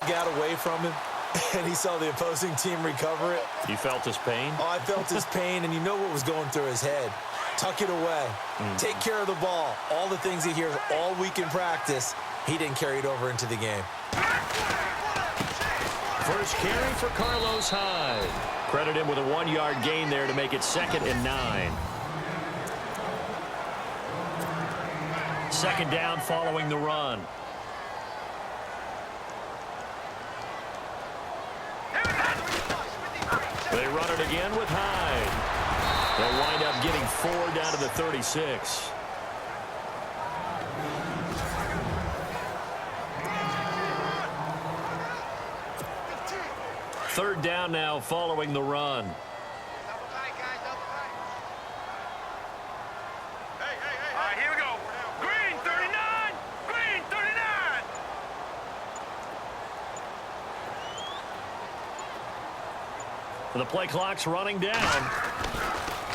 got away from him, and he saw the opposing team recover it. You felt his pain? Oh, I felt his pain, and you know what was going through his head. Tuck it away. Take care of the ball. All the things he hears all week in practice, he didn't carry it over into the game. First carry for Carlos Hyde. Credit him with a 1-yard gain there to make it 2nd and 9. Second down following the run. They run it again with Hyde. They'll wind up getting 4 down to the 36. Third down now following the run. Here we go. Green 39. Green 39. The play clock's running down.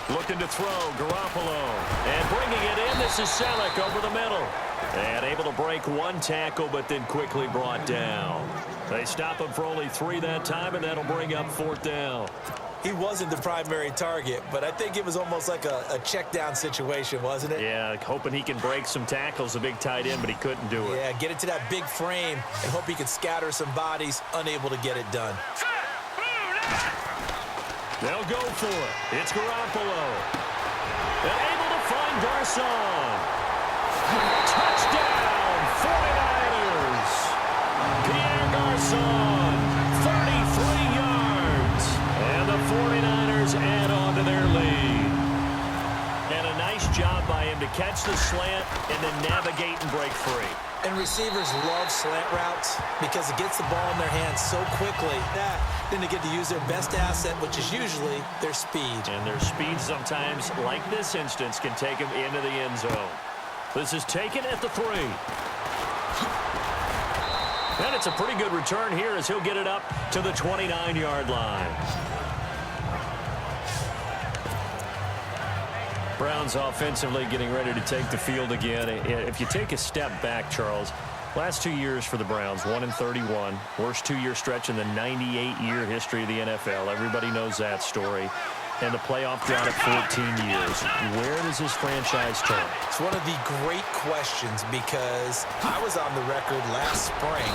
Looking to throw, Garoppolo. And bringing it in, this is Selleck over the middle. And able to break one tackle, but then quickly brought down. They stop him for only 3 that time, and that'll bring up 4th down. He wasn't the primary target, but I think it was almost like a check down situation, wasn't it? Yeah, hoping he can break some tackles, a big tight end, but he couldn't do it. Yeah, get it to that big frame and hope he can scatter some bodies, unable to get it done. They'll go for it. It's Garoppolo. And able to find Garcon. Touchdown, 49ers. Pierre Garcon, 33 yards. And the 49ers add on to their lead. And a nice job by him to catch the slant and then navigate and break free. And receivers love slant routes because it gets the ball in their hands so quickly that then they get to use their best asset, which is usually their speed. And their speed sometimes, like this instance, can take them into the end zone. This is taken at the 3. And it's a pretty good return here as he'll get it up to the 29-yard line. Browns offensively getting ready to take the field again. If you take a step back, Charles, last 2 years for the Browns, 1-31. Worst 2-year stretch in the 98-year history of the NFL. Everybody knows that story. And the playoff drought at 14 years. Where does this franchise turn? It's one of the great questions because I was on the record last spring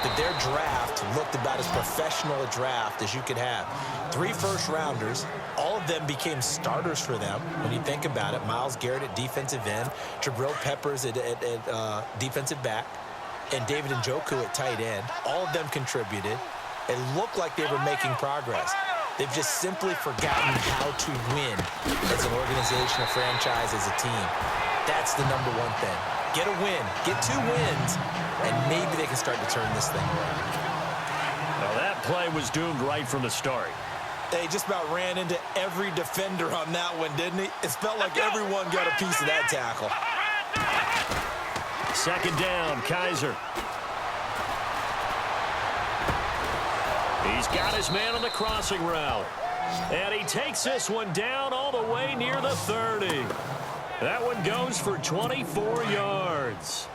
that their draft looked about as professional a draft as you could have. 3 first-rounders. All of them became starters for them when you think about it. Myles Garrett at defensive end, Jabril Peppers at defensive back, and David Njoku at tight end. All of them contributed. It looked like they were making progress. They've just simply forgotten how to win as an organization, a franchise, as a team. That's the number one thing. Get a win. Get 2 wins, and maybe they can start to turn this thing around. Now that play was doomed right from the start. They just about ran into every defender on that one, didn't he? It felt like everyone got a piece of that tackle. Second down, Kaiser. He's got his man on the crossing route. And he takes this one down all the way near the 30. That one goes for 24 yards.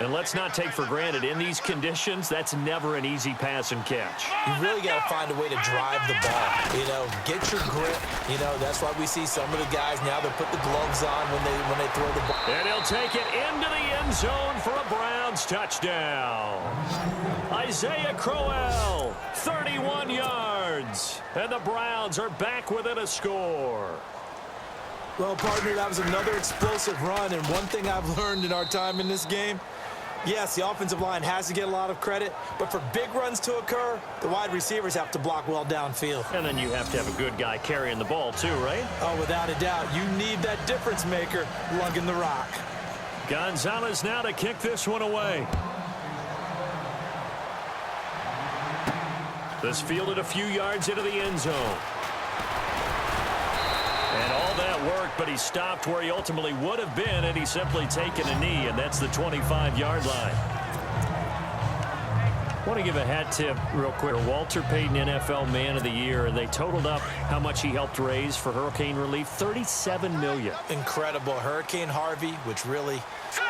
And let's not take for granted, in these conditions, that's never an easy pass and catch. You really got to find a way to drive the ball. You know, get your grip. You know, that's why we see some of the guys now that put the gloves on when they throw the ball. And he'll take it into the end zone for a Browns touchdown. Isaiah Crowell, 31 yards. And the Browns are back within a score. Well, partner, that was another explosive run. And one thing I've learned in our time in this game, yes, the offensive line has to get a lot of credit, but for big runs to occur, the wide receivers have to block well downfield. And then you have to have a good guy carrying the ball too, right? Oh, without a doubt. You need that difference maker lugging the rock. Gonzalez now to kick this one away. This fielded a few yards into the end zone. And all that worked, but he stopped where he ultimately would have been had he simply taken a knee, and that's the 25-yard line. I want to give a hat tip real quick. Walter Payton, NFL Man of the Year. They totaled up how much he helped raise for hurricane relief, $37 million. Incredible. Hurricane Harvey, which really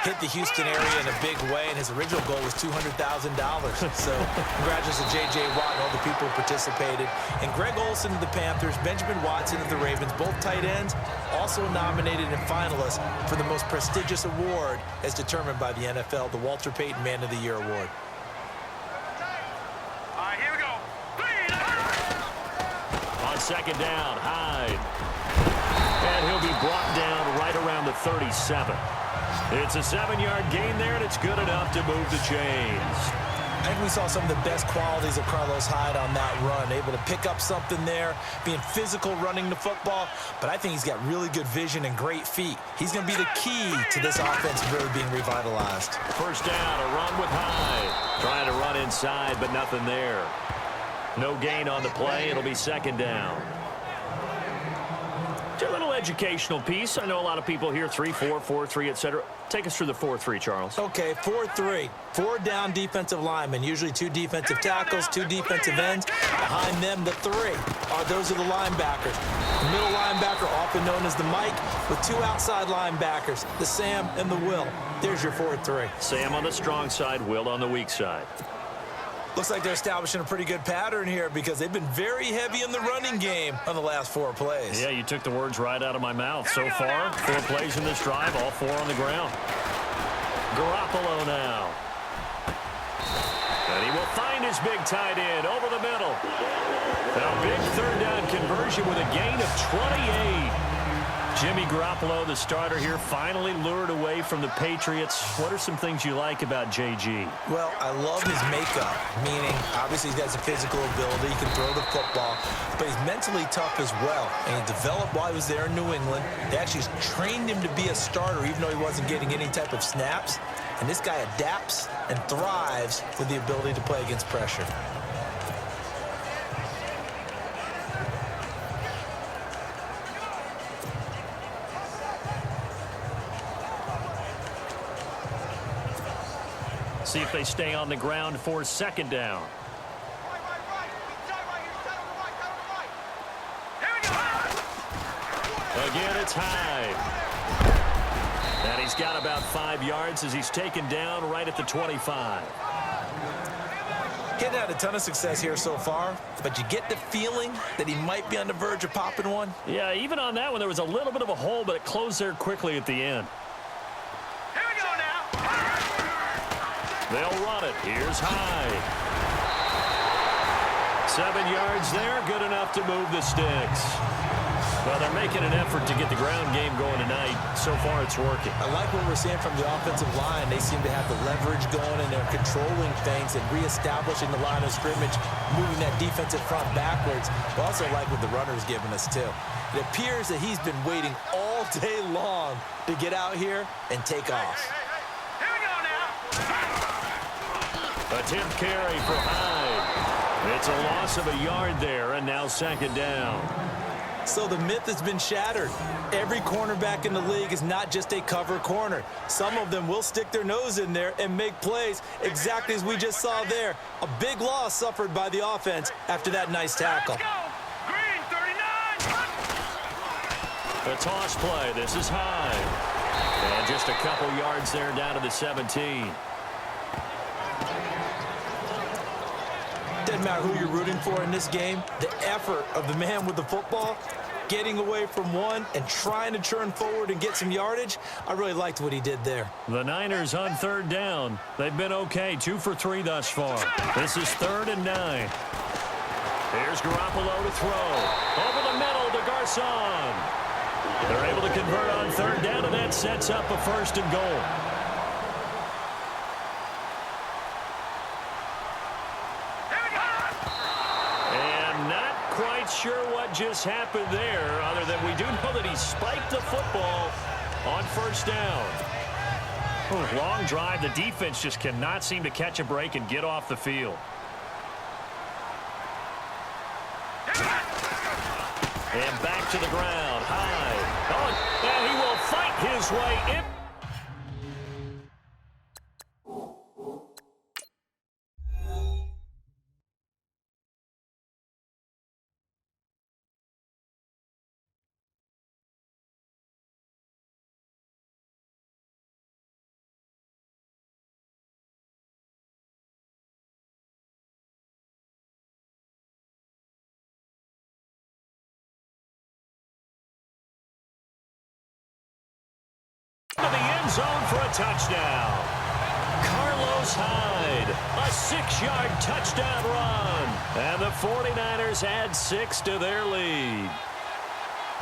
hit the Houston area in a big way, and his original goal was $200,000. So congratulations to J.J. Watt and all the people who participated. And Greg Olsen of the Panthers, Benjamin Watson of the Ravens, both tight ends, also nominated and finalists for the most prestigious award as determined by the NFL, the Walter Payton Man of the Year Award. Second down, Hyde. And he'll be brought down right around the 37. It's a 7-yard gain there, and it's good enough to move the chains. I think we saw some of the best qualities of Carlos Hyde on that run, able to pick up something there, being physical running the football, but I think he's got really good vision and great feet. He's going to be the key to this offense really being revitalized. First down, a run with Hyde. Trying to run inside, but nothing there. No gain on the play. It'll be second down. A little educational piece. I know a lot of people hear 3-4, 4-3, etc. Take us through the 4-3, Charles. Okay, 4-3. 4 down defensive linemen, usually 2 defensive tackles, 2 defensive ends. Behind them, the 3 those are the linebackers. The middle linebacker, often known as the Mike, with 2 outside linebackers, the Sam and the Will. There's your 4-3. Sam on the strong side, Will on the weak side. Looks like they're establishing a pretty good pattern here because they've been very heavy in the running game on the last 4 plays. Yeah, you took the words right out of my mouth. So far, 4 plays in this drive, all 4 on the ground. Garoppolo now. And he will find his big tight end over the middle. A big third down conversion with a gain of 28. Jimmy Garoppolo, the starter here, finally lured away from the Patriots. What are some things you like about JG? Well, I love his makeup, meaning obviously he's got some physical ability. He can throw the football, but he's mentally tough as well. And he developed while he was there in New England. They actually trained him to be a starter even though he wasn't getting any type of snaps. And this guy adapts and thrives with the ability to play against pressure. See if they stay on the ground for second down. Again, it's Hyde. And he's got about 5 yards as he's taken down right at the 25. He's had a ton of success here so far, but you get the feeling that he might be on the verge of popping one. Yeah, even on that one, there was a little bit of a hole, but it closed there quickly at the end. They'll run it. Here's Hyde. 7 yards there. Good enough to move the sticks. Well, they're making an effort to get the ground game going tonight. So far, it's working. I like what we're seeing from the offensive line. They seem to have the leverage going, and they're controlling things and reestablishing the line of scrimmage, moving that defensive front backwards. But also like what the runner's giving us, too. It appears that he's been waiting all day long to get out here and take off. Attempt carry for Hyde. It's a loss of a yard there, and now second down. So the myth has been shattered. Every cornerback in the league is not just a cover corner. Some of them will stick their nose in there and make plays exactly as we just saw there. A big loss suffered by the offense after that nice tackle. Green 39. A toss play. This is Hyde. And just a couple yards there down to the 17. Doesn't matter who you're rooting for in this game. The effort of the man with the football, getting away from one and trying to turn forward and get some yardage, I really liked what he did there. The Niners on third down. They've been okay, 2 for 3 thus far. This is 3rd and 9. Here's Garoppolo to throw. Over the middle to Garcon. They're able to convert on third down, and that sets up a 1st and goal. Sure what just happened there, other than we do know that he spiked the football on 1st down. Long drive. The defense just cannot seem to catch a break and get off the field. And back to the ground. Hyde. And he will fight his way in. into the end zone for a touchdown. Carlos Hyde, a 6-yard touchdown run. And the 49ers add 6 to their lead.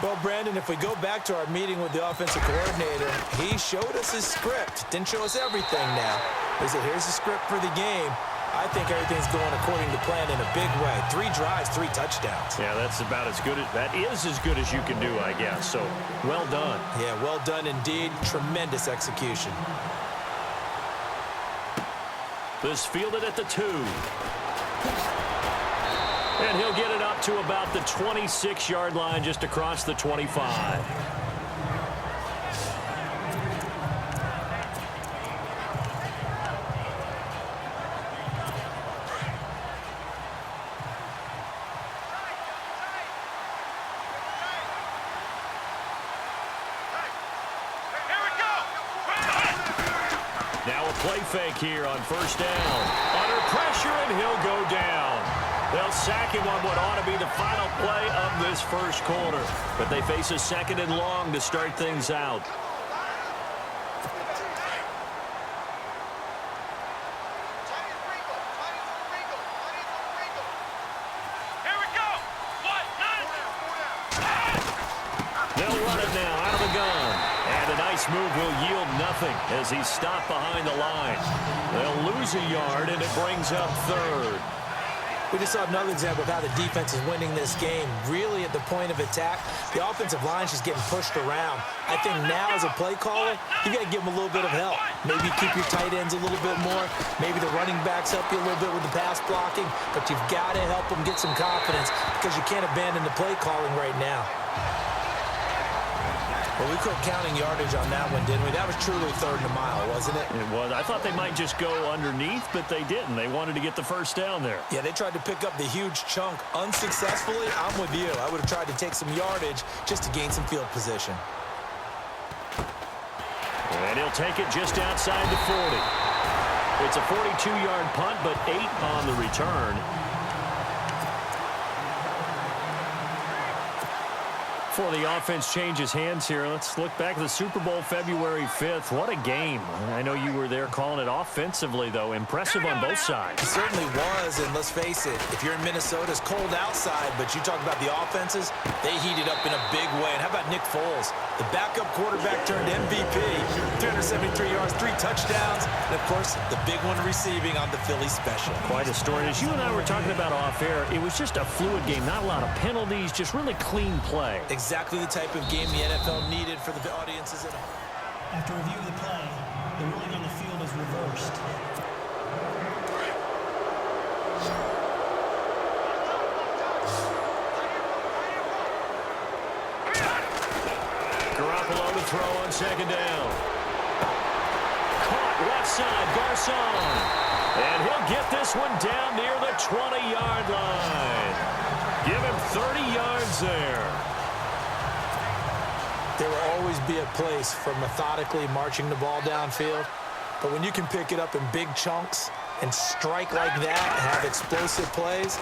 Well, Brandon, if we go back to our meeting with the offensive coordinator, he showed us his script. Didn't show us everything now. He said, here's the script for the game. I think everything's going according to plan in a big way. 3 drives, 3 touchdowns. Yeah, that's about as good. That is as good as you can do, I guess. So, well done. Yeah, well done indeed. Tremendous execution. This fielded at the 2. And he'll get it up to about the 26-yard line, just across the 25. Now a play fake here on first down. Under pressure, and he'll go down. They'll sack him on what ought to be the final play of this first quarter. But they face a 2nd and long to start things out. Here we go. They'll run it now out of the gun. And a nice move will yield nothing as he's stopped behind the line. They'll lose a yard, and it brings up 3rd. We just saw another example of how the defense is winning this game. Really at the point of attack, the offensive line's just getting pushed around. I think now as a play caller, you got to give them a little bit of help. Maybe keep your tight ends a little bit more. Maybe the running backs help you a little bit with the pass blocking. But you've got to help them get some confidence because you can't abandon the play calling right now. Well, we quit counting yardage on that one, didn't we? That was truly 3rd and a mile, wasn't it? It was. I thought they might just go underneath, but they didn't. They wanted to get the first down there. Yeah, they tried to pick up the huge chunk unsuccessfully. I'm with you. I would have tried to take some yardage just to gain some field position. And he'll take it just outside the 40. It's a 42-yard punt, but 8 on the return. Before the offense changes hands here, let's look back at the Super Bowl February 5th. What a game. I know you were there calling it offensively, though. Impressive on both sides. It certainly was, and let's face it, if you're in Minnesota, it's cold outside, but you talk about the offenses, they heated up in a big way. And how about Nick Foles? The backup quarterback turned MVP, 373 yards, 3 touchdowns, and, of course, the big one receiving on the Philly special. Quite a story. As you and I were talking about off air, it was just a fluid game, not a lot of penalties, just really clean play. Exactly the type of game the NFL needed for the audiences at home. After review of the play, the ruling on the field is reversed. Garoppolo to throw on 2nd down. Caught left side, Garcon. And he'll get this one down near the 20-yard line. Give him 30 yards there. There will always be a place for methodically marching the ball downfield. But when you can pick it up in big chunks and strike like that and have explosive plays,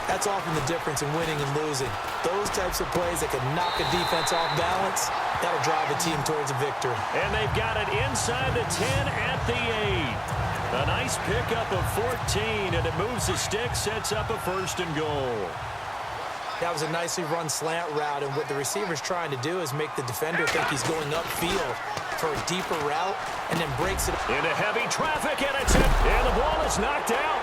that's often the difference in winning and losing. Those types of plays that can knock a defense off balance, that'll drive a team towards a victory. And they've got it inside the 10 at the 8. A nice pickup of 14, and it moves the stick, sets up a 1st and goal. That was a nicely run slant route, and what the receiver's trying to do is make the defender think he's going upfield for a deeper route and then breaks it. Into heavy traffic, and it's hit, and the ball is knocked out.